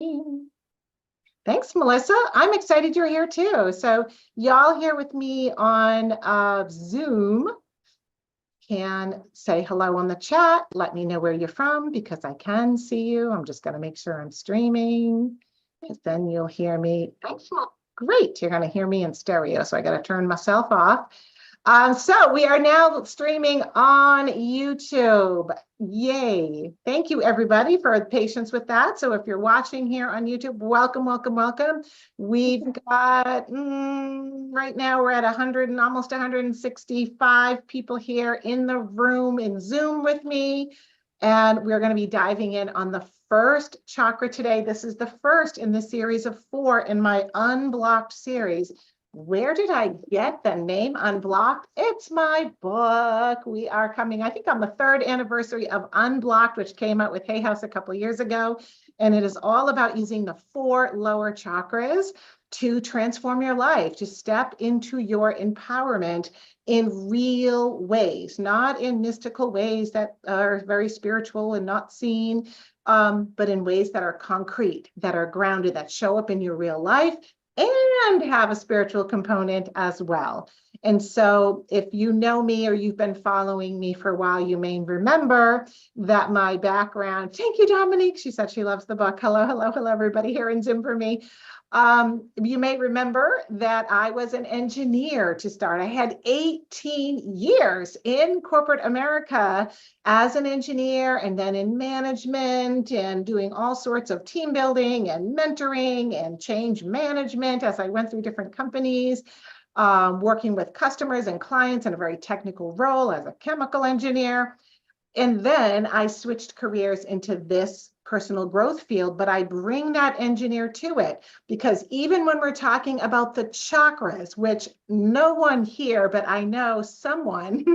streaming. Thanks, Melissa. I'm excited you're here too. So y'all here with me on Zoom can say hello on the chat. Let me know where you're from because I can see you. I'm just going to make sure I'm streaming because then you'll hear me. Excellent. Great. You're going to hear me in stereo. So I got to turn myself off. So we are now streaming on YouTube. Yay. Thank you, everybody, for patience with that. So if you're watching here on YouTube, welcome, welcome, welcome. We've got, right now we're at 100 and almost 165 people here in the room in Zoom with me. And we're going to be diving in on the first chakra today. This is the first in the series of 4 in my Unblocked series. Where did I get the name Unblocked? It's my book. We are coming, I think, on the 3rd anniversary of Unblocked, which came out with Hay House a couple years ago. And it is all about using the 4 lower chakras to transform your life, to step into your empowerment in real ways, not in mystical ways that are very spiritual and not seen, but in ways that are concrete, that are grounded, that show up in your real life and have a spiritual component as well. And so if you know me or you've been following me for a while, you may remember that my background, thank you, Dominique. She said she loves the book. Hello, hello, hello, everybody here in Zoom for me. You may remember that I was an engineer to start. I had 18 years in corporate America as an engineer and then in management and doing all sorts of team building and mentoring and change management as I went through different companies, working with customers and clients in a very technical role as a chemical engineer. And then I switched careers into this personal growth field, but I bring that engineer to it because even when we're talking about the chakras, which no one here, but I know someone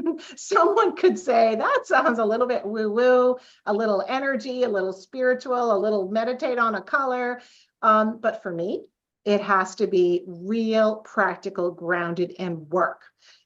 could say that sounds a little bit woo-woo, a little energy, a little spiritual, a little meditate on a color. But for me, it has to be real, practical, grounded, and work.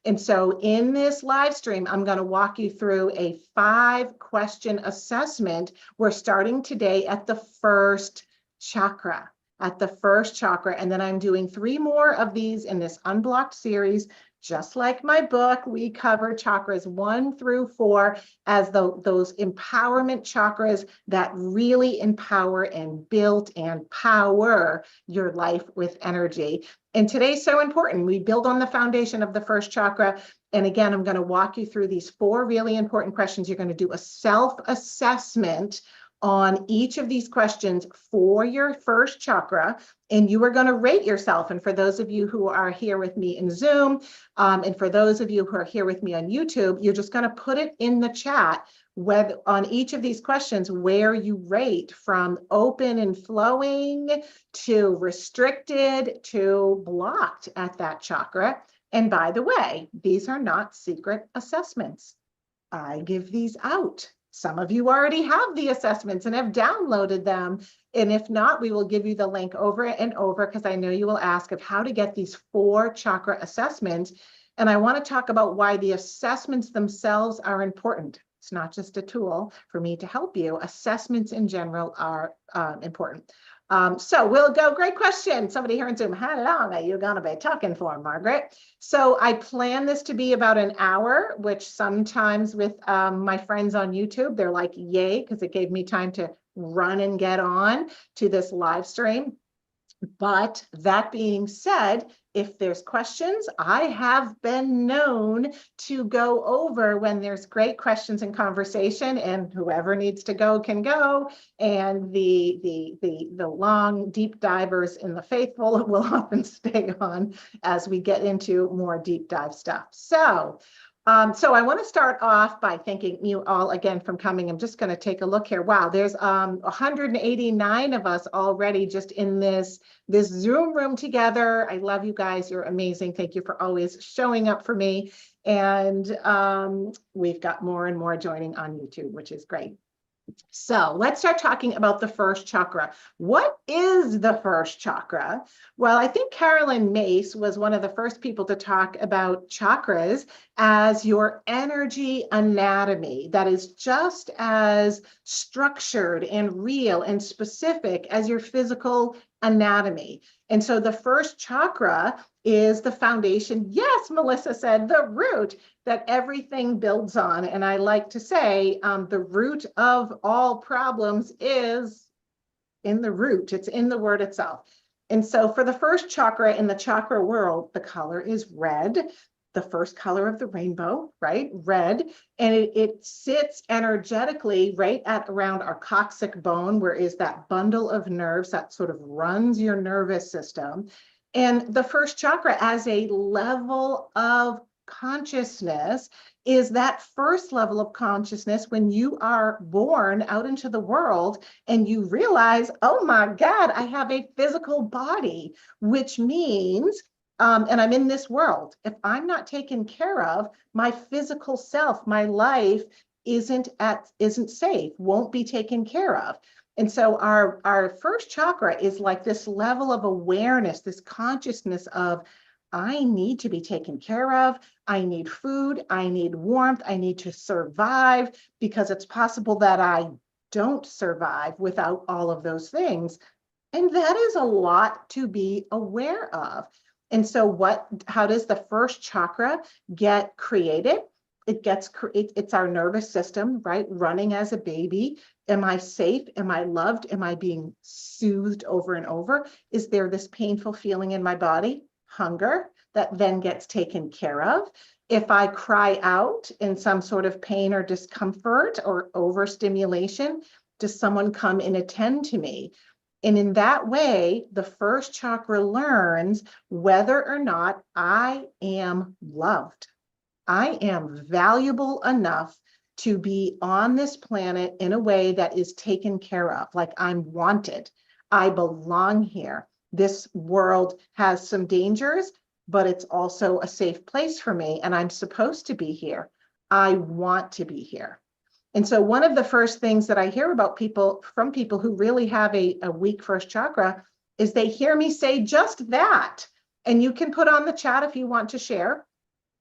And so in this live stream, I'm going to walk you through a 5-question assessment. We're starting today at the first chakra, and then I'm doing 3 more of these in this Unblocked series. Just like my book, we cover chakras 1 through 4 as those empowerment chakras that really empower and build and power your life with energy. And today's so important. We build on the foundation of the first chakra. And again, I'm going to walk you through these 4 really important questions. You're going to do a self-assessment on each of these questions for your first chakra, and you are going to rate yourself. And for those of you who are here with me in Zoom, and for those of you who are here with me on YouTube, you're just going to put it in the chat whether on each of these questions where you rate from open and flowing to restricted to blocked at that chakra. And by the way, these are not secret assessments. I give these out. Some of you already have the assessments and have downloaded them. And if not, we will give you the link over and over because I know you will ask of how to get these 4 chakra assessments. And I want to talk about why the assessments themselves are important. It's not just a tool for me to help you. Assessments in general are important. So we'll go, great question. Somebody here in Zoom, how long are you going to be talking for, Margaret? So I plan this to be about an hour, which sometimes with my friends on YouTube, they're like, yay, because it gave me time to run and get on to this live stream. But that being said, if there's questions, I have been known to go over when there's great questions and conversation, and whoever needs to go can go. And the long deep divers in the faithful will often stay on as we get into more deep dive stuff. So I want to start off by thanking you all again for coming. I'm just going to take a look here. Wow, there's 189 of us already just in this Zoom room together. I love you guys. You're amazing. Thank you for always showing up for me. And we've got more and more joining on YouTube, which is great. So let's start talking about the first chakra. What is the first chakra? Well, I think Carolyn Mace was one of the first people to talk about chakras as your energy anatomy that is just as structured and real and specific as your physical anatomy. And so the first chakra is the foundation. Yes, Melissa said the root that everything builds on. And I like to say the root of all problems is in the root. It's in the word itself. And so for the first chakra in the chakra world, the color is red, the first color of the rainbow, right? Red. And it sits energetically right at around our coccyx bone, where is that bundle of nerves that sort of runs your nervous system. And the first chakra as a level of consciousness is that first level of consciousness when you are born out into the world and you realize, oh my God, I have a physical body, which means, and I'm in this world. If I'm not taken care of, my physical self, my life isn't safe, won't be taken care of. And so our first chakra is like this level of awareness, this consciousness of, I need to be taken care of. I need food. I need warmth. I need to survive, because it's possible that I don't survive without all of those things. And that is a lot to be aware of. And so how does the first chakra get created? It's our nervous system, right? Running as a baby. Am I safe? Am I loved? Am I being soothed over and over? Is there this painful feeling in my body? Hunger that then gets taken care of. If I cry out in some sort of pain or discomfort or overstimulation, does someone come and attend to me? And in that way, the first chakra learns whether or not I am loved. I am valuable enough to be on this planet in a way that is taken care of, like I'm wanted. I belong here. This world has some dangers, but it's also a safe place for me, and I'm supposed to be here. I want to be here. And so one of the first things that I hear about from people who really have a weak first chakra is they hear me say just that. And you can put on the chat if you want to share.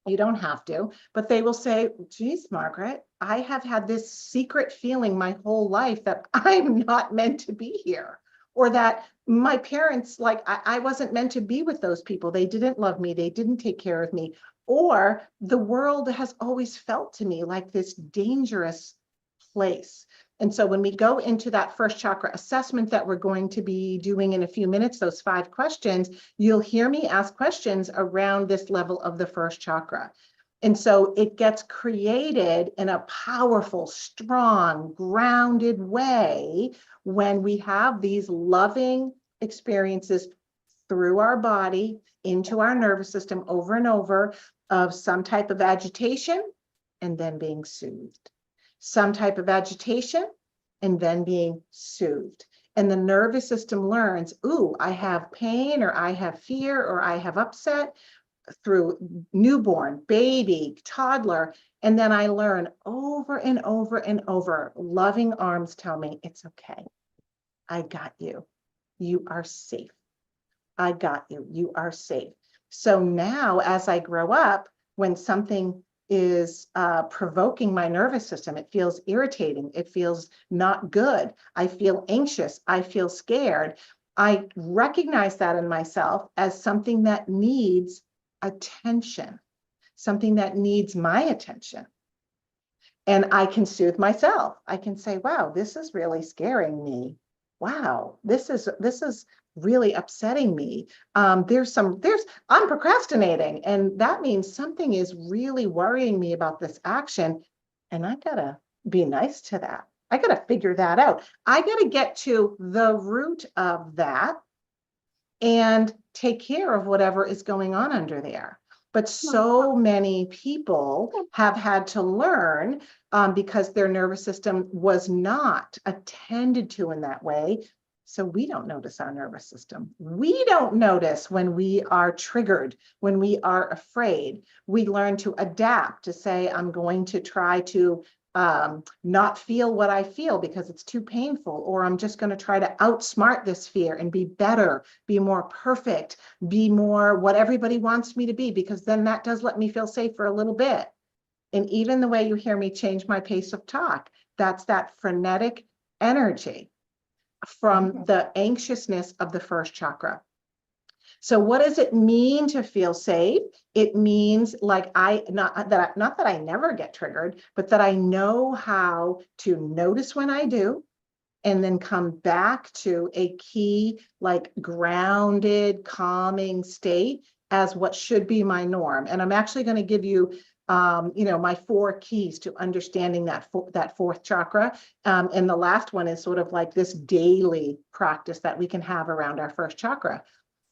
You don't have to, but they will say, geez, Margaret, I have had this secret feeling my whole life that I'm not meant to be here, or that my parents, like I wasn't meant to be with those people. They didn't love me. They didn't take care of me. Or the world has always felt to me like this dangerous place. And so when we go into that first chakra assessment that we're going to be doing in a few minutes, those 5 questions, you'll hear me ask questions around this level of the first chakra. And so it gets created in a powerful, strong, grounded way when we have these loving experiences through our body into our nervous system over and over of some type of agitation and then being soothed. Some type of agitation and then being soothed. And the nervous system learns, ooh, I have pain, or I have fear, or I have upset through newborn, baby, toddler. And then I learn over and over and over, loving arms tell me, it's okay. I got you. You are safe. I got you. You are safe. So now as I grow up, when something is provoking my nervous system, it feels irritating, it feels not good, I feel anxious, I feel scared, I recognize that in myself as something that needs attention, something that needs my attention. And I can soothe myself. I can say, wow, this is really scaring me. Wow, this is really upsetting me. I'm procrastinating, and that means something is really worrying me about this action. And I gotta be nice to that. I gotta figure that out. I gotta get to the root of that and take care of whatever is going on under there. But so many people have had to learn because their nervous system was not attended to in that way. So we don't notice our nervous system. We don't notice when we are triggered, when we are afraid. We learn to adapt, to say, I'm going to try to not feel what I feel because it's too painful, or I'm just going to try to outsmart this fear and be better, be more perfect, be more what everybody wants me to be, because then that does let me feel safe for a little bit. And even the way you hear me change my pace of talk, that's that frenetic energy from the anxiousness of the first chakra. So what does it mean to feel safe? It means like not that I never get triggered, but that I know how to notice when I do, and then come back to a key, like grounded, calming state as what should be my norm. And I'm actually going to give you, my 4 keys to understanding that fourth chakra. And the last one is sort of like this daily practice that we can have around our first chakra.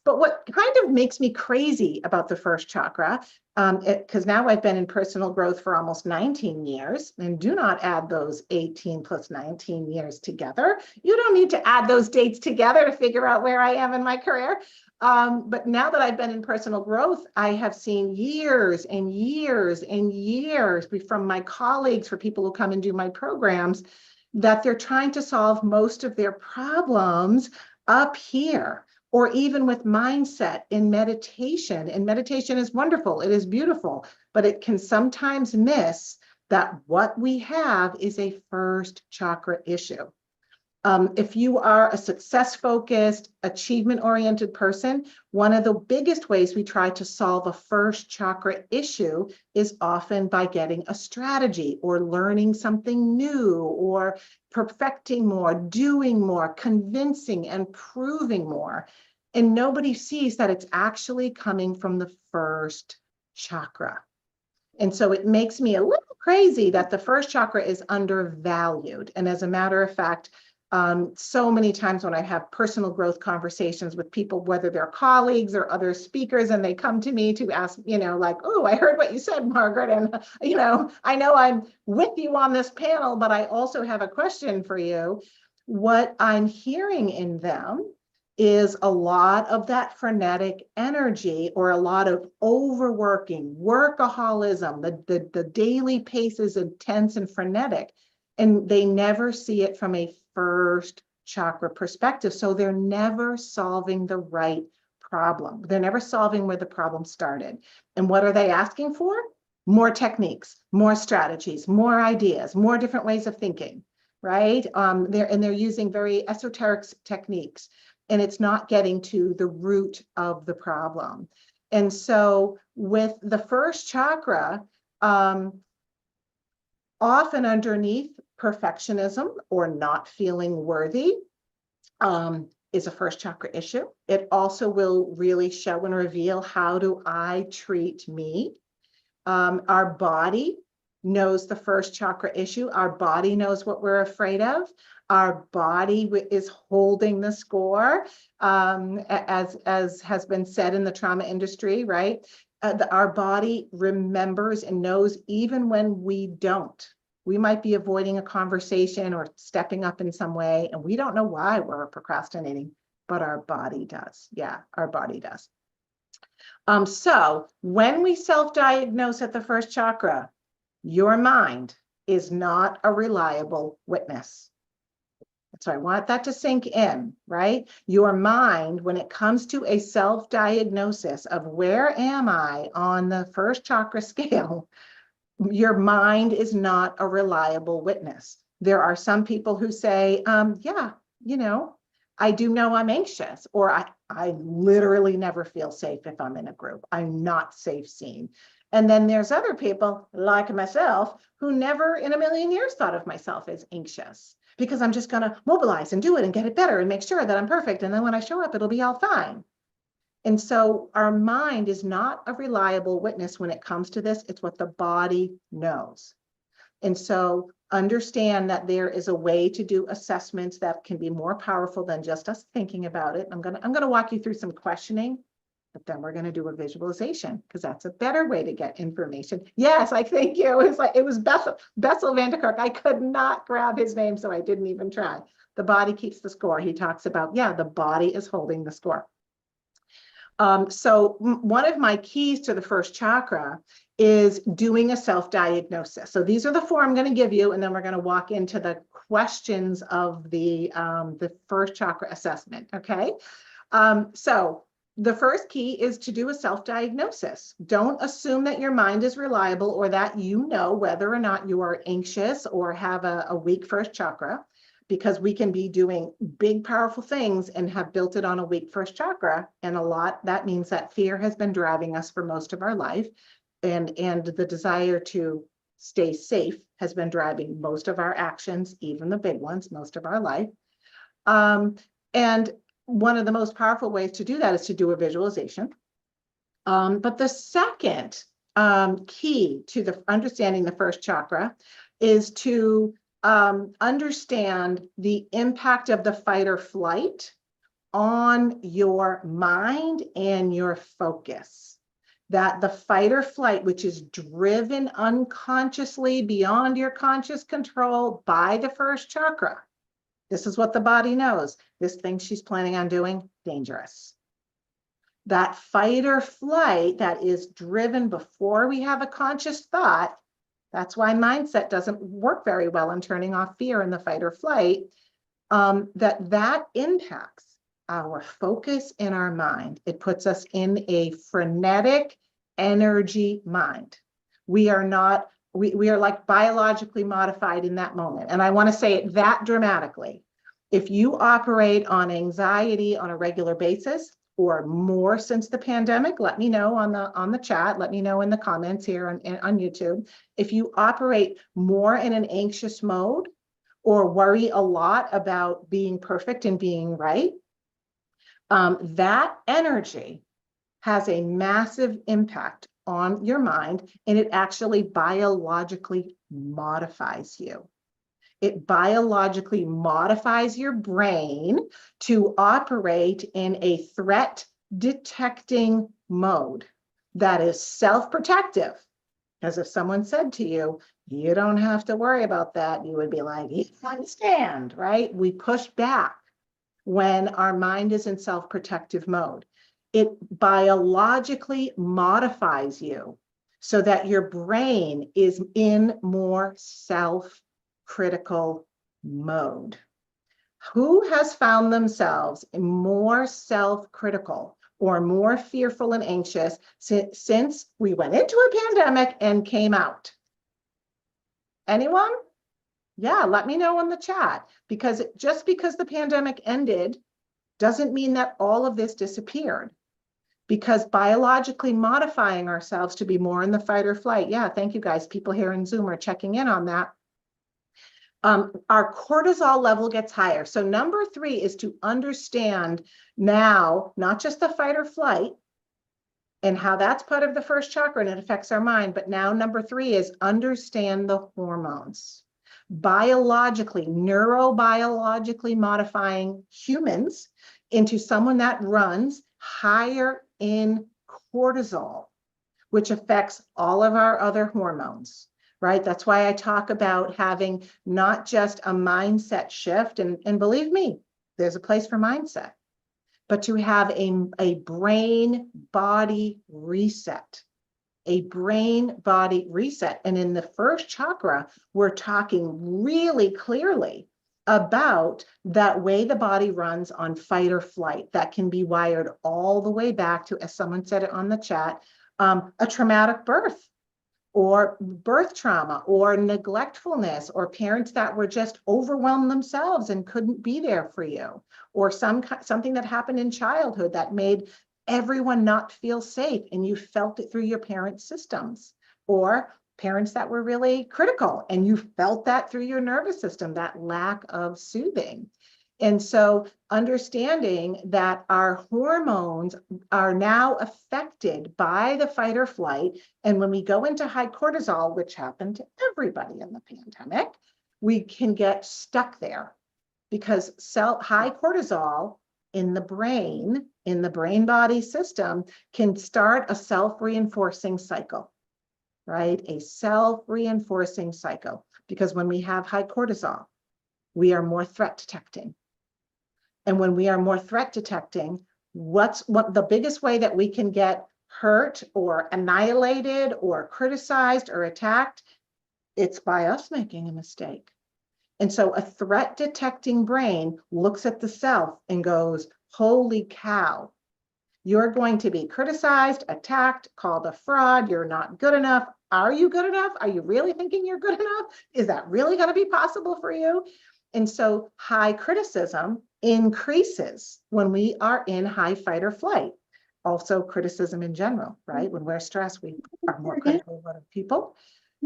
But what kind of makes me crazy about the first chakra, because now I've been in personal growth for almost 19 years, and do not add those 18 plus 19 years together. You don't need to add those dates together to figure out where I am in my career. But now that I've been in personal growth, I have seen years and years and years from my colleagues, for people who come and do my programs, that they're trying to solve most of their problems up here, or even with mindset in meditation. And meditation is wonderful, it is beautiful, but it can sometimes miss that what we have is a first chakra issue. If you are a success-focused, achievement-oriented person, one of the biggest ways we try to solve a first chakra issue is often by getting a strategy, or learning something new, or perfecting more, doing more, convincing and proving more. And nobody sees that it's actually coming from the first chakra. And so it makes me a little crazy that the first chakra is undervalued. And as a matter of fact, so many times when I have personal growth conversations with people, whether they're colleagues or other speakers, and they come to me to ask, like, oh, I heard what you said, Margaret, and, I know I'm with you on this panel, but I also have a question for you. What I'm hearing in them is a lot of that frenetic energy, or a lot of overworking, workaholism, the daily pace is intense and frenetic, and they never see it from a first chakra perspective. So they're never solving the right problem. They're never solving where the problem started. And what are they asking for? More techniques, more strategies, more ideas, more different ways of thinking, right? They're using very esoteric techniques, and it's not getting to the root of the problem. And so with the first chakra, often underneath perfectionism or not feeling worthy is a first chakra issue. It also will really show and reveal, how do I treat me? Our body knows the first chakra issue. Our body knows what we're afraid of. Our body is holding the score, as has been said in the trauma industry, right? Our body remembers and knows even when we don't. We might be avoiding a conversation or stepping up in some way, and we don't know why we're procrastinating, but our body does. Yeah, our body does. So when we self-diagnose at the first chakra, your mind is not a reliable witness. So I want that to sink in, right? Your mind, when it comes to a self-diagnosis of where am I on the first chakra scale, your mind is not a reliable witness. There are some people who say, yeah, I do know I'm anxious, or I literally never feel safe if I'm in a group. I'm not safe seen. And then there's other people like myself who never in a million years thought of myself as anxious, because I'm just going to mobilize and do it and get it better and make sure that I'm perfect. And then when I show up, it'll be all fine. And so our mind is not a reliable witness when it comes to this. It's what the body knows. And so understand that there is a way to do assessments that can be more powerful than just us thinking about it. I'm going to walk you through some questioning, but then we're going to do a visualization, because that's a better way to get information. Yes, I thank you. It was Bessel Vanderkirk. I could not grab his name, so I didn't even try. The body keeps the score. He talks about, the body is holding the score. So one of my keys to the first chakra is doing a self-diagnosis. So these are the four I'm going to give you, and then we're going to walk into the questions of the first chakra assessment, okay? So the first key is to do a self-diagnosis. Don't assume that your mind is reliable or that you know whether or not you are anxious or have a weak first chakra, because we can be doing big, powerful things and have built it on a weak first chakra. And that means that fear has been driving us for most of our life. And the desire to stay safe has been driving most of our actions, even the big ones, most of our life. And one of the most powerful ways to do that is to do a visualization. But the second key to understanding the first chakra is to understand the impact of the fight or flight on your mind and your focus. That the fight or flight, which is driven unconsciously beyond your conscious control by the first chakra. This is what the body knows. This thing she's planning on doing, dangerous. That fight or flight that is driven before we have a conscious thought. That's why mindset doesn't work very well in turning off fear in the fight or flight. That impacts our focus in our mind. It puts us in a frenetic energy mind. We are like biologically modified in that moment. And I want to say it that dramatically. If you operate on anxiety on a regular basis or more since the pandemic, let me know on the chat, let me know in the comments here on YouTube. If you operate more in an anxious mode or worry a lot about being perfect and being right, that energy has a massive impact on your mind, and it actually biologically modifies you. It biologically modifies your brain to operate in a threat detecting mode that is self-protective. Because if someone said to you, you don't have to worry about that, you would be like, you understand, right? We push back when our mind is in self-protective mode. It biologically modifies you so that your brain is in more self-critical mode. Who has found themselves more self-critical or more fearful and anxious since we went into a pandemic and came out? Anyone? Yeah, let me know in the chat, because just because the pandemic ended doesn't mean that all of this disappeared, because biologically modifying ourselves to be more in the fight or flight. Yeah, thank you guys. People here in Zoom are checking in on that. Our cortisol level gets higher. So number 3 is to understand now, not just the fight or flight and how that's part of the first chakra and it affects our mind, but now number 3 is understand the hormones. Biologically, neurobiologically modifying humans into someone that runs higher in cortisol, which affects all of our other hormones, right? That's why I talk about having not just a mindset shift, and believe me, there's a place for mindset, but to have a brain-body reset. A brain-body reset. And in the first chakra, we're talking really clearly about that way the body runs on fight or flight that can be wired all the way back to, as someone said it on the chat, a traumatic birth or birth trauma or neglectfulness or parents that were just overwhelmed themselves and couldn't be there for you, or something that happened in childhood that made everyone not feel safe and you felt it through your parents' systems, or parents that were really critical and you felt that through your nervous system, that lack of soothing. And so understanding that our hormones are now affected by the fight or flight. And when we go into high cortisol, which happened to everybody in the pandemic, we can get stuck there because high cortisol in the brain-body system can start a self-reinforcing cycle, right? A self-reinforcing cycle, because when we have high cortisol, we are more threat detecting. And when we are more threat detecting, what the biggest way that we can get hurt or annihilated or criticized or attacked, it's by us making a mistake. And so a threat detecting brain looks at the self and goes, holy cow, you're going to be criticized, attacked, called a fraud. You're not good enough. Are you good enough? Are you really thinking you're good enough? Is that really going to be possible for you? And so high criticism increases when we are in high fight or flight. Also criticism in general, right? When we're stressed, we are more critical of other people.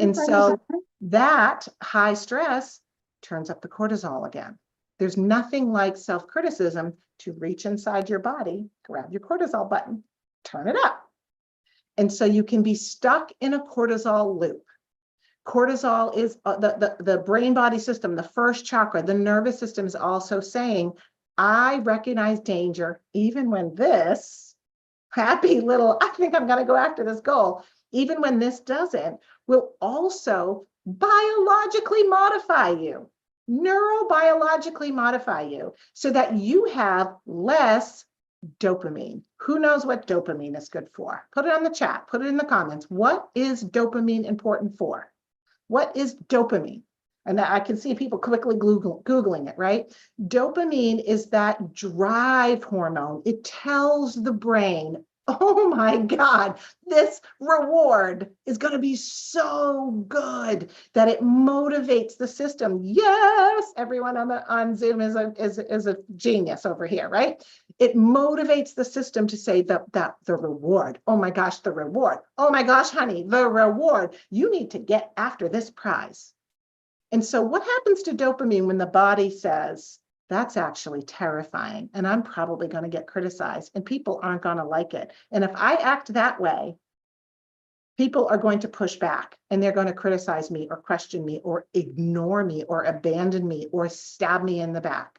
And so that high stress turns up the cortisol again. There's nothing like self-criticism to reach inside your body, grab your cortisol button, turn it up. And so you can be stuck in a cortisol loop. Cortisol is the brain body system, the first chakra, the nervous system is also saying, I recognize danger even when this happy little, I think I'm going to go after this goal, even when this doesn't, will also biologically modify you, neurobiologically modify you so that you have less dopamine. Who knows what dopamine is good for? Put it on the chat, put it in the comments. What is dopamine important for? What is dopamine? And I can see people quickly Googling it, right? Dopamine is that drive hormone. It tells the brain, oh my God, this reward is going to be so good that it motivates the system. Yes, everyone on Zoom is a genius over here, right? It motivates the system to say that the reward, oh my gosh, the reward. Oh my gosh, honey, the reward. You need to get after this prize. And so what happens to dopamine when the body says, that's actually terrifying, and I'm probably going to get criticized, and people aren't going to like it. And if I act that way, people are going to push back, and they're going to criticize me or question me or ignore me or abandon me or stab me in the back.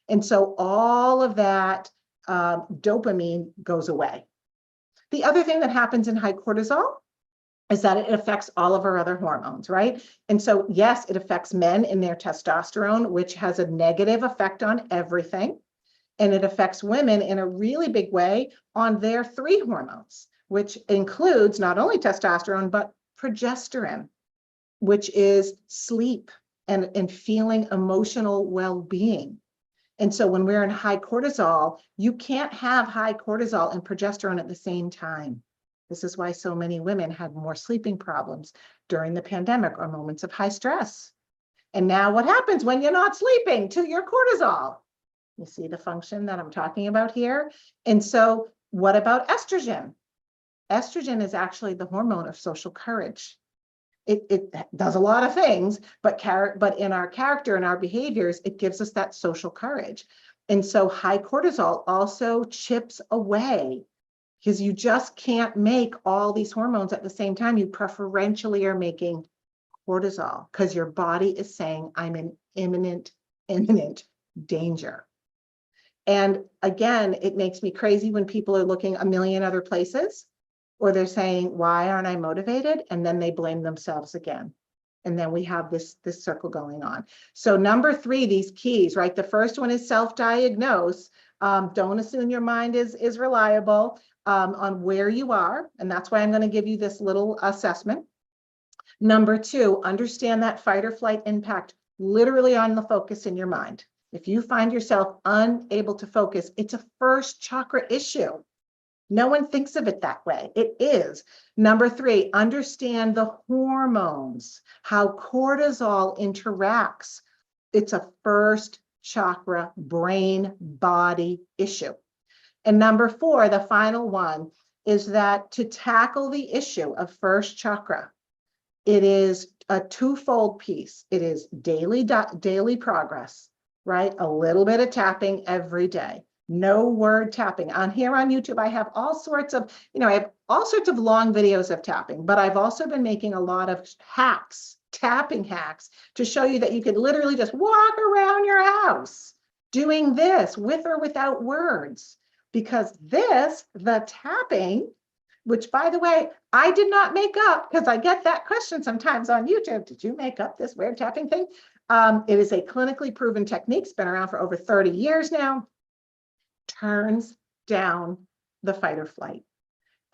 And so all of that dopamine goes away. The other thing that happens in high cortisol is that it affects all of our other hormones, right? And so, yes, it affects men in their testosterone, which has a negative effect on everything. And it affects women in a really big way on their 3 hormones, which includes not only testosterone, but progesterone, which is sleep and feeling emotional well-being. And so when we're in high cortisol, you can't have high cortisol and progesterone at the same time. This is why so many women had more sleeping problems during the pandemic or moments of high stress. And now what happens when you're not sleeping to your cortisol? You see the function that I'm talking about here? And so what about estrogen? Estrogen is actually the hormone of social courage. It does a lot of things, but in our character and our behaviors, it gives us that social courage. And so high cortisol also chips away, because you just can't make all these hormones at the same time. You preferentially are making cortisol because your body is saying, I'm in imminent danger. And again, it makes me crazy when people are looking a million other places, or they're saying, why aren't I motivated? And then they blame themselves again. And then we have this circle going on. So number 3, these keys, right? The first one is self-diagnose. Don't assume your mind is reliable on where you are. And that's why I'm going to give you this little assessment. Number 2, understand that fight or flight impact literally on the focus in your mind. If you find yourself unable to focus, it's a first chakra issue. No one thinks of it that way. It is. Number 3, understand the hormones, how cortisol interacts. It's a first chakra brain body issue. And number 4, the final one, is that to tackle the issue of first chakra, it is a twofold piece. It is daily progress, right? A little bit of tapping every day. No word tapping. On here on YouTube, I have all sorts of, I have all sorts of long videos of tapping, but I've also been making a lot of hacks, tapping hacks, to show you that you can literally just walk around your house doing this with or without words. Because the tapping, which by the way, I did not make up, because I get that question sometimes on YouTube. Did you make up this weird tapping thing? It is a clinically proven technique. It's been around for over 30 years now. Turns down the fight or flight,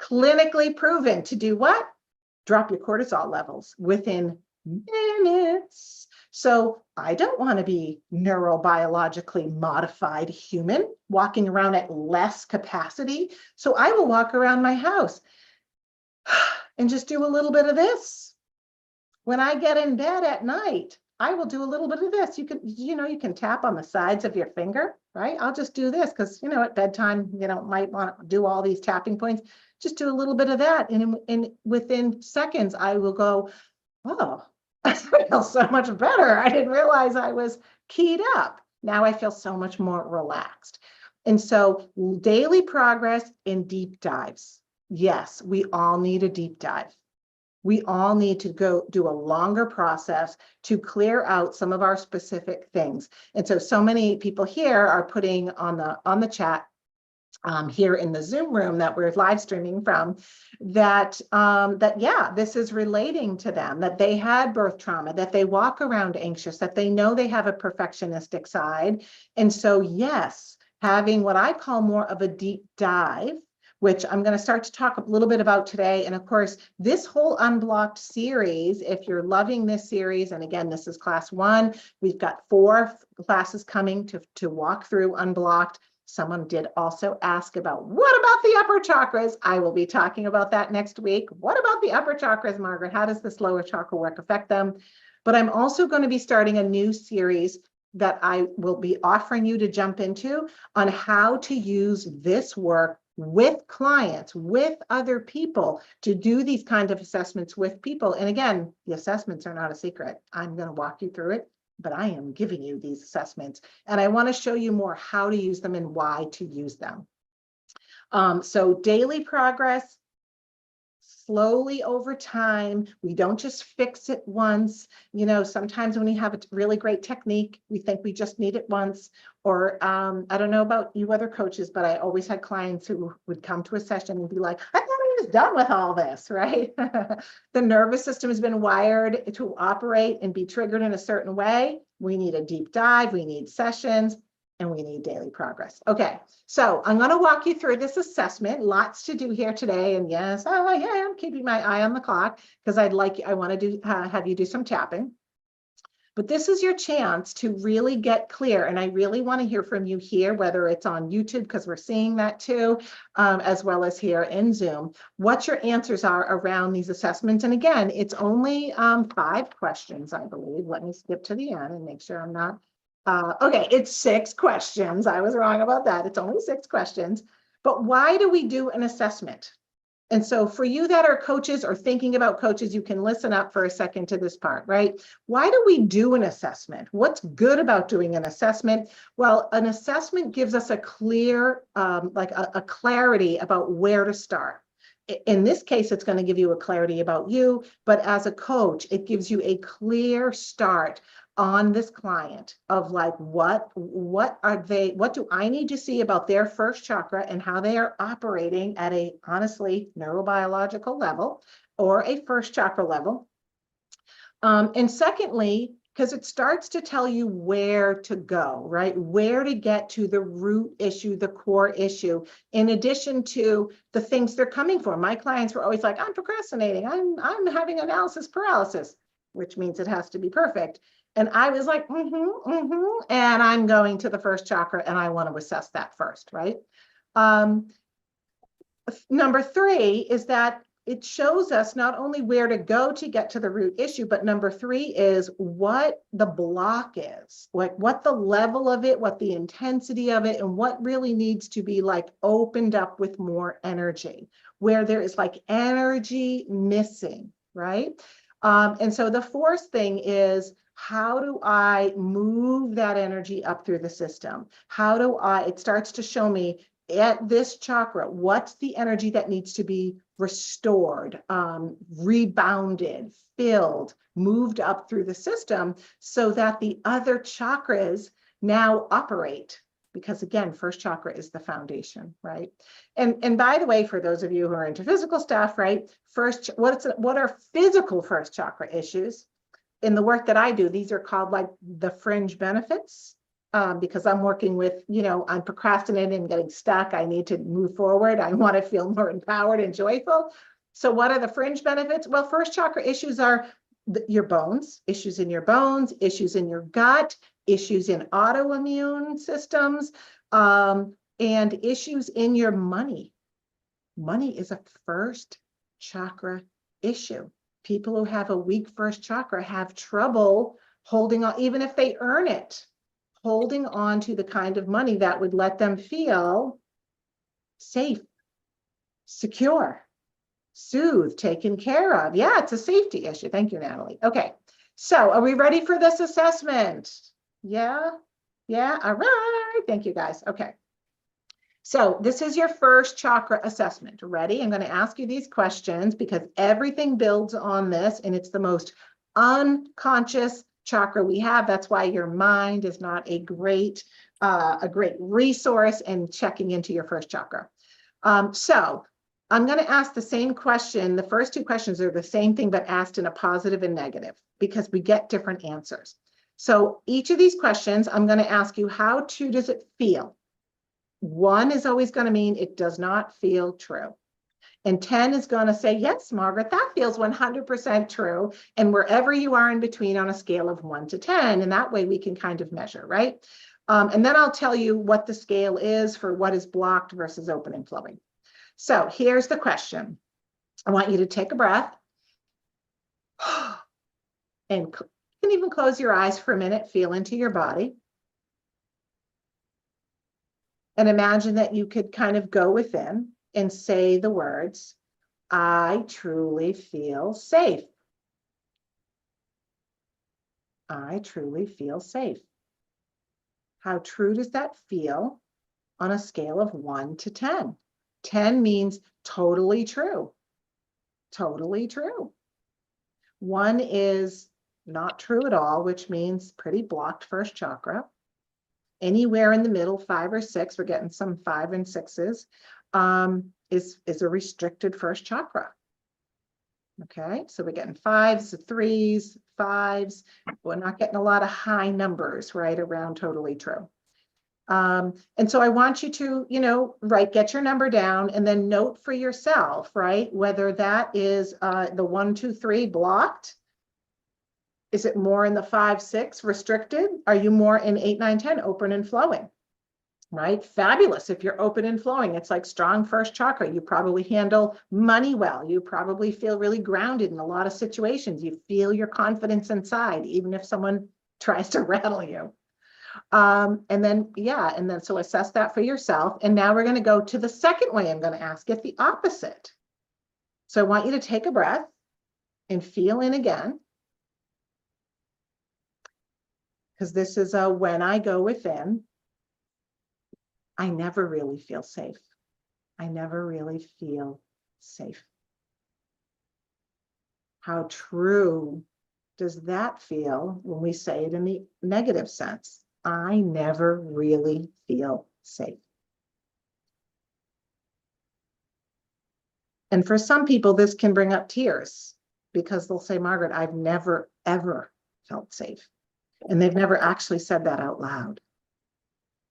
clinically proven to do what? Drop your cortisol levels within minutes. So I don't want to be neurobiologically modified human walking around at less capacity. So I will walk around my house and just do a little bit of this. When I get in bed at night, I will do a little bit of this. You can tap on the sides of your finger, right? I'll just do this because, at bedtime, might want to do all these tapping points. Just do a little bit of that. And within seconds, I will go, oh, I feel so much better. I didn't realize I was keyed up. Now I feel so much more relaxed. And so daily progress and deep dives. Yes, we all need a deep dive. We all need to go do a longer process to clear out some of our specific things. And so many people here are putting on the chat here in the Zoom room that we're live streaming from, that this is relating to them, that they had birth trauma, that they walk around anxious, that they know they have a perfectionistic side. And so, yes, having what I call more of a deep dive, which I'm going to start to talk a little bit about today. And of course, this whole Unblocked series, if you're loving this series, and again, this is class 1, we've got 4 classes coming to walk through Unblocked. Someone did also ask about, what about the upper chakras? I will be talking about that next week. What about the upper chakras, Margaret? How does this lower chakra work affect them? But I'm also going to be starting a new series that I will be offering you to jump into on how to use this work with clients, with other people, to do these kinds of assessments with people. And again, the assessments are not a secret. I'm going to walk you through it, but I am giving you these assessments. And I want to show you more how to use them and why to use them. So daily progress, slowly over time. We don't just fix it once. Sometimes when we have a really great technique, we think we just need it once. Or I don't know about you other coaches, but I always had clients who would come to a session and be like, I thought I was done with all this, right? The nervous system has been wired to operate and be triggered in a certain way. We need a deep dive, we need sessions, and we need daily progress. Okay, so I'm going to walk you through this assessment. Lots to do here today. And yes, I am keeping my eye on the clock because I want to have you do some tapping. But this is your chance to really get clear. And I really want to hear from you here, whether it's on YouTube, because we're seeing that too, as well as here in Zoom, what your answers are around these assessments. And again, it's only 5 questions, I believe. Let me skip to the end and make sure I'm not. Okay, it's 6 questions. I was wrong about that. It's only 6 questions. But why do we do an assessment? And so for you that are coaches or thinking about coaches, you can listen up for a second to this part, right? Why do we do an assessment? What's good about doing an assessment? Well, an assessment gives us a clear, a clarity about where to start. In this case, it's going to give you a clarity about you, but as a coach, it gives you a clear start on this client of like, what do I need to see about their first chakra and how they are operating at a honestly neurobiological level or a first chakra level. And secondly, because it starts to tell you where to go, right? Where to get to the root issue, the core issue, in addition to the things they're coming for. My clients were always like, I'm procrastinating. I'm having analysis paralysis, which means it has to be perfect. And I was like, and I'm going to the first chakra and I want to assess that first, right? Number 3 is that it shows us not only where to go to get to the root issue, but number 3 is what the block is, like what the level of it, what the intensity of it, and what really needs to be like opened up with more energy, where there is like energy missing, right? And so the 4th thing is, how do I move that energy up through the system? It starts to show me at this chakra, what's the energy that needs to be restored, rebounded, filled, moved up through the system so that the other chakras now operate. Because again, first chakra is the foundation, right? And by the way, for those of you who are into physical stuff, right? What are physical first chakra issues? In the work that I do, these are called like the fringe benefits. because I'm working with, I'm procrastinating and getting stuck. I need to move forward. I want to feel more empowered and joyful. So what are the fringe benefits? Well, first chakra issues are your bones, issues in your bones, issues in your gut, issues in autoimmune systems, and issues in your money. Money is a first chakra issue. People who have a weak first chakra have trouble holding on, even if they earn it, holding on to the kind of money that would let them feel safe, secure, soothed, taken care of. Yeah, it's a safety issue. Thank you, Natalie. Okay, so are we ready for this assessment? Yeah, all right. Thank you, guys. Okay. So this is your first chakra assessment. Ready? I'm going to ask you these questions because everything builds on this, and it's the most unconscious chakra we have. That's why your mind is not a great resource in checking into your first chakra. So I'm going to ask the same question. The first two questions are the same thing, but asked in a positive and negative because we get different answers. So each of these questions, I'm going to ask you, how true does it feel? 1 is always going to mean it does not feel true. And 10 is going to say, yes, Margaret, that feels 100% true. And wherever you are in between on a scale of 1 to 10, and that way we can kind of measure, right? And then I'll tell you what the scale is for what is blocked versus open and flowing. So here's the question. I want you to take a breath and you can even close your eyes for a minute, feel into your body. And imagine that you could kind of go within and say the words, I truly feel safe. I truly feel safe. How true does that feel on a scale of 1 to 10? 10 means totally true. Totally true. 1 is not true at all, which means pretty blocked first chakra. Anywhere in the middle, 5 or 6, we're getting some 5 and 6s, is a restricted first chakra. Okay, so we're getting 5s, 3s, 5s. We're not getting a lot of high numbers right around totally true. And so I want you to, get your number down and then note for yourself, right, whether that is the 1, 2, 3 blocked. Is it more in the 5, 6 restricted? Are you more in 8, 9, 10 open and flowing? Right? Fabulous. If you're open and flowing, it's like strong first chakra. You probably handle money well. You probably feel really grounded in a lot of situations. You feel your confidence inside, even if someone tries to rattle you. And then so assess that for yourself. And now we're going to go to the second way I'm going to ask it, the opposite. So I want you to take a breath and feel in again. Because this is a when I go within, I never really feel safe. I never really feel safe. How true does that feel when we say it in the negative sense? I never really feel safe. And for some people, this can bring up tears because they'll say, Margaret, I've never, ever felt safe. And they've never actually said that out loud.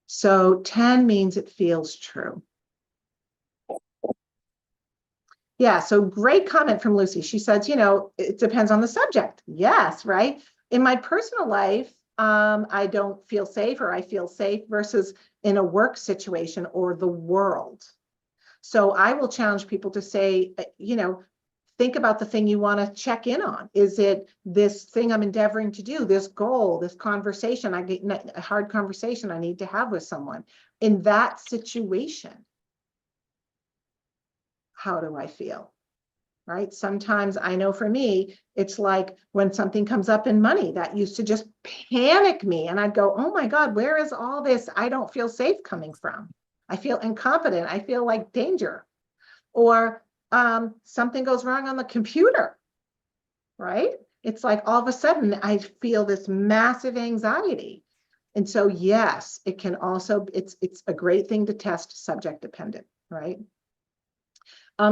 So 10 means it feels true. Yeah, so great comment from Lucy. She says, it depends on the subject. Yes, right? In my personal life, I don't feel safe or I feel safe versus in a work situation or the world. So I will challenge people to say, think about the thing you want to check in on. Is it this thing I'm endeavoring to do, this goal, this conversation, a hard conversation I need to have with someone? In that situation, how do I feel? Right? Sometimes I know for me, it's like when something comes up in money that used to just panic me. And I'd go, oh my God, where is all this I don't feel safe coming from? I feel incompetent. I feel like danger. Or something goes wrong on the computer, right? It's like all of a sudden I feel this massive anxiety. And so, yes, it can also, it's a great thing to test subject dependent, right?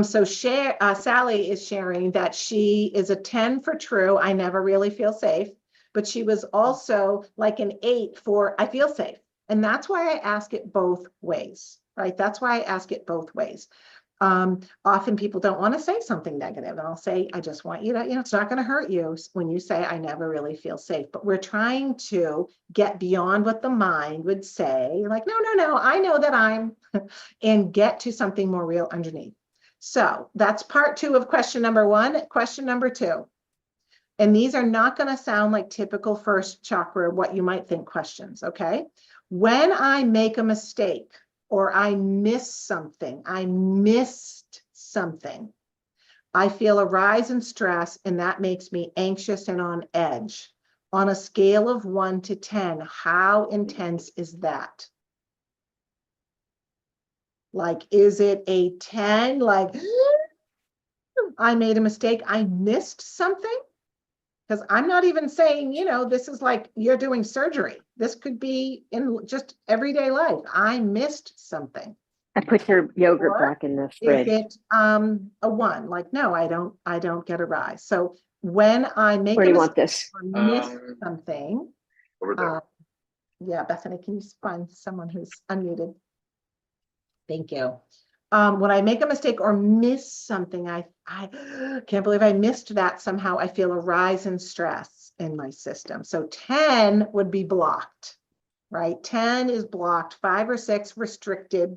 So Sally is sharing that she is a 10 for true. I never really feel safe, but she was also like an 8 for I feel safe. And that's why I ask it both ways, right? That's why I ask it both ways. Often people don't want to say something negative, and I'll say, I just want you to, it's not going to hurt you when you say, I never really feel safe. But we're trying to get beyond what the mind would say, like, no, I know that I'm, and get to something more real underneath. So that's part 2 of question number 1. Question number 2. And these are not going to sound like typical first chakra, what you might think questions, okay? When I make a mistake, or I miss something, I missed something, I feel a rise in stress, and that makes me anxious and on edge. On a scale of 1 to 10, how intense is that? Like, is it a 10? Like, I made a mistake, I missed something? Because I'm not even saying, this is like you're doing surgery. This could be in just everyday life. I missed something. I put your yogurt back in the fridge. Is it a 1? Like, no, I don't get a rise. So when I make Where do a you want mistake this? or miss something, Over there. yeah, Bethany, can you find someone who's unmuted? Thank you. When I make a mistake or miss something, I can't believe I missed that somehow. I feel a rise in stress in my system. So 10 would be blocked, right? 10 is blocked, 5 or 6 restricted.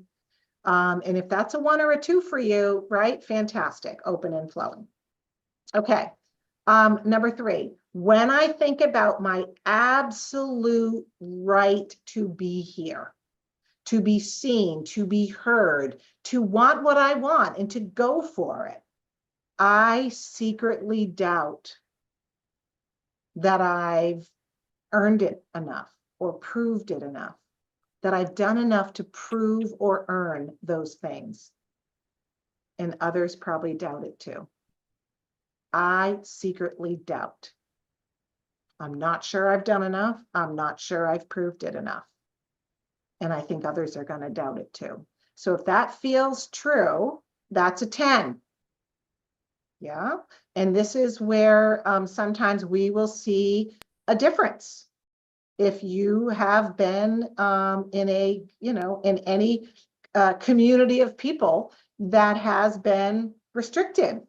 And if that's a 1 or a 2 for you, right? Fantastic, open and flowing. Okay. Number 3, when I think about my absolute right to be here, to be seen, to be heard, to want what I want and to go for it, I secretly doubt that I've earned it enough or proved it enough, that I've done enough to prove or earn those things. And others probably doubt it too. I secretly doubt. I'm not sure I've done enough. I'm not sure I've proved it enough. And I think others are going to doubt it too. So if that feels true, that's a 10. Yeah. And this is where sometimes we will see a difference. If you have been in a, in any community of people that has been restricted,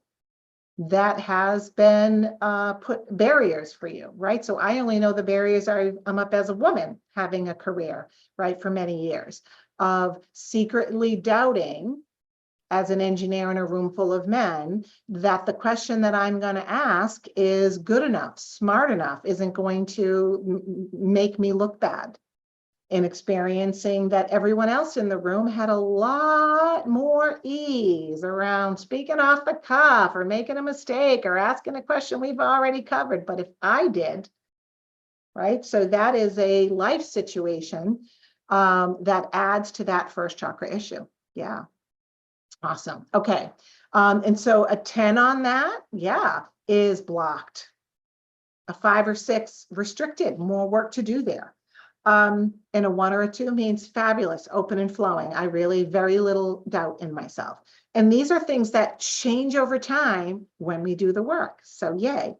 that has been put barriers for you, right? So I only know the barriers I'm up as a woman having a career, right, for many years of secretly doubting as an engineer in a room full of men that the question that I'm going to ask is good enough, smart enough, isn't going to make me look bad. And experiencing that everyone else in the room had a lot more ease around speaking off the cuff or making a mistake or asking a question we've already covered. But if I did, right? So that is a life situation that adds to that first chakra issue. Yeah. Awesome. Okay. And so a 10 on that, yeah, is blocked. A 5 or 6 restricted, more work to do there. And a 1 or a 2 means fabulous, open and flowing. I really very little doubt in myself. And these are things that change over time when we do the work. So yay.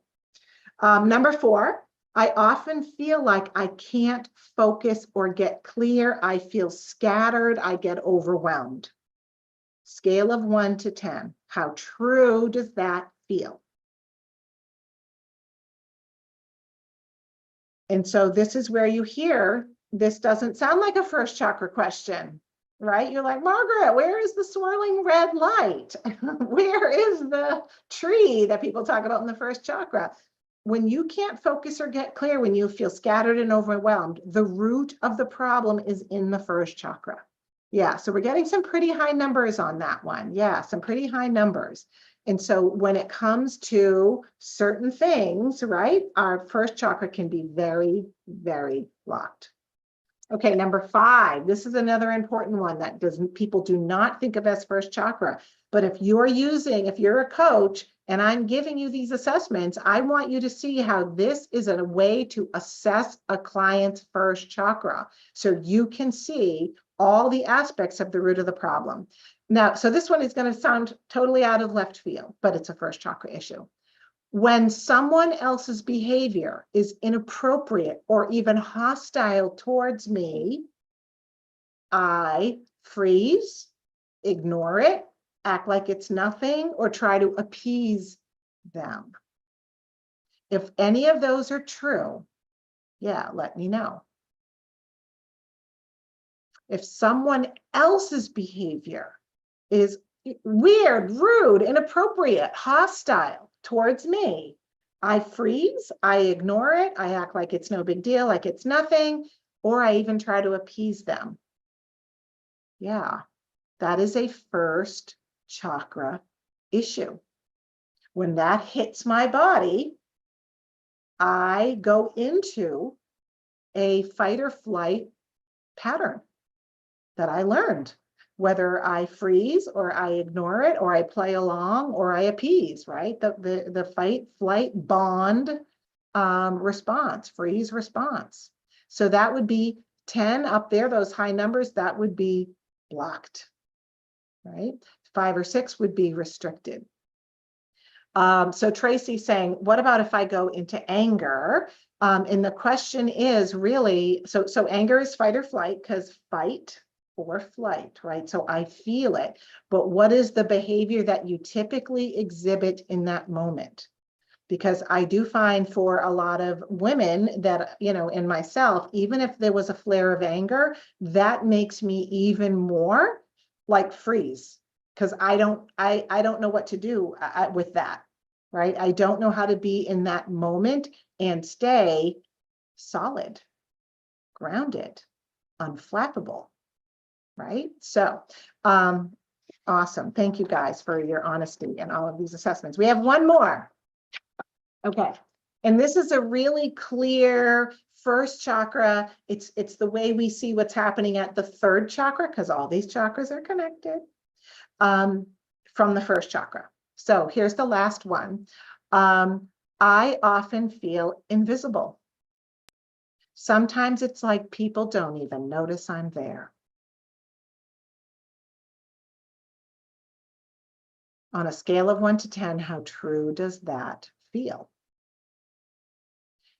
Number 4, I often feel like I can't focus or get clear. I feel scattered. I get overwhelmed. Scale of 1 to 10. How true does that feel? And so this is where you hear, this doesn't sound like a first chakra question, right? You're like, Margaret, where is the swirling red light? Where is the tree that people talk about in the first chakra? When you can't focus or get clear, when you feel scattered and overwhelmed, the root of the problem is in the first chakra. Yeah, so we're getting some pretty high numbers on that one. Yeah, some pretty high numbers. And so when it comes to certain things, right, our first chakra can be very, very locked. Okay, number 5, this is another important one that people do not think of as first chakra. But if you're a coach and I'm giving you these assessments, I want you to see how this is a way to assess a client's first chakra. So you can see all the aspects of the root of the problem. Now, so this one is going to sound totally out of left field, but it's a first chakra issue. When someone else's behavior is inappropriate or even hostile towards me, I freeze, ignore it, act like it's nothing, or try to appease them. If any of those are true, yeah, let me know. If someone else's behavior is weird, rude, inappropriate, hostile towards me, I freeze, I ignore it, I act like it's no big deal, like it's nothing, or I even try to appease them. Yeah, that is a first chakra issue. When that hits my body, I go into a fight or flight pattern that I learned, whether I freeze or I ignore it or I play along or I appease, right? The fight, flight, bond response, freeze response. So that would be 10 up there, those high numbers, that would be blocked, right? 5 or 6 would be restricted. So Tracy's saying, what about if I go into anger? And the question is really, so anger is fight or flight, because fight or flight, right? So I feel it, but what is the behavior that you typically exhibit in that moment? Because I do find for a lot of women that, you know, and myself, even if there was a flare of anger, that makes me even more like freeze, because I don't know what to do with that, right? I don't know how to be in that moment and stay solid, grounded, unflappable, right? So, awesome. Thank you guys for your honesty and all of these assessments. We have one more. Okay. And this is a really clear first chakra. It's the way we see what's happening at the third chakra, because all these chakras are connected, from the first chakra. So here's the last one. I often feel invisible. Sometimes it's like people don't even notice I'm there. On a scale of 1 to 10, how true does that feel?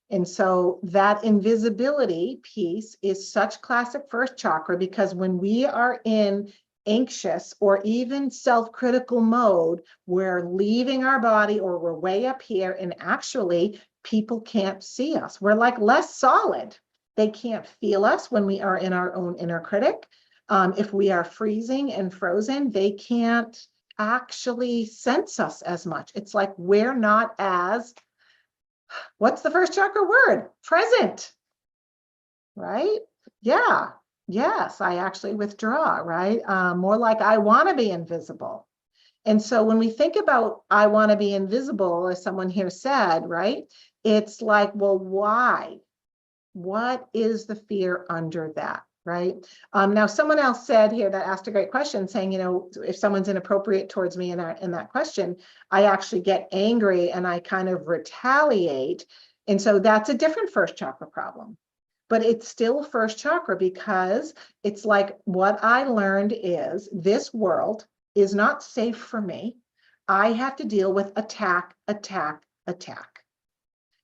And so that invisibility piece is such classic first chakra, because when we are in anxious or even self-critical mode, we're leaving our body or we're way up here, and actually people can't see us. We're like less solid. They can't feel us when we are in our own inner critic. If we are freezing and frozen, they can't actually sense us as much. It's like we're not as, what's the first chakra word? Present, right? Yeah. Yes, I actually withdraw, right? More like I want to be invisible. And so when we think about I want to be invisible, as someone here said, right? It's like, well, why? What is the fear under that, right? Now, someone else said here that asked a great question, saying, you know, if someone's inappropriate towards me in that question, I actually get angry and I kind of retaliate. And so that's a different first chakra problem. But it's still first chakra, because it's like what I learned is this world is not safe for me. I have to deal with attack, attack, attack.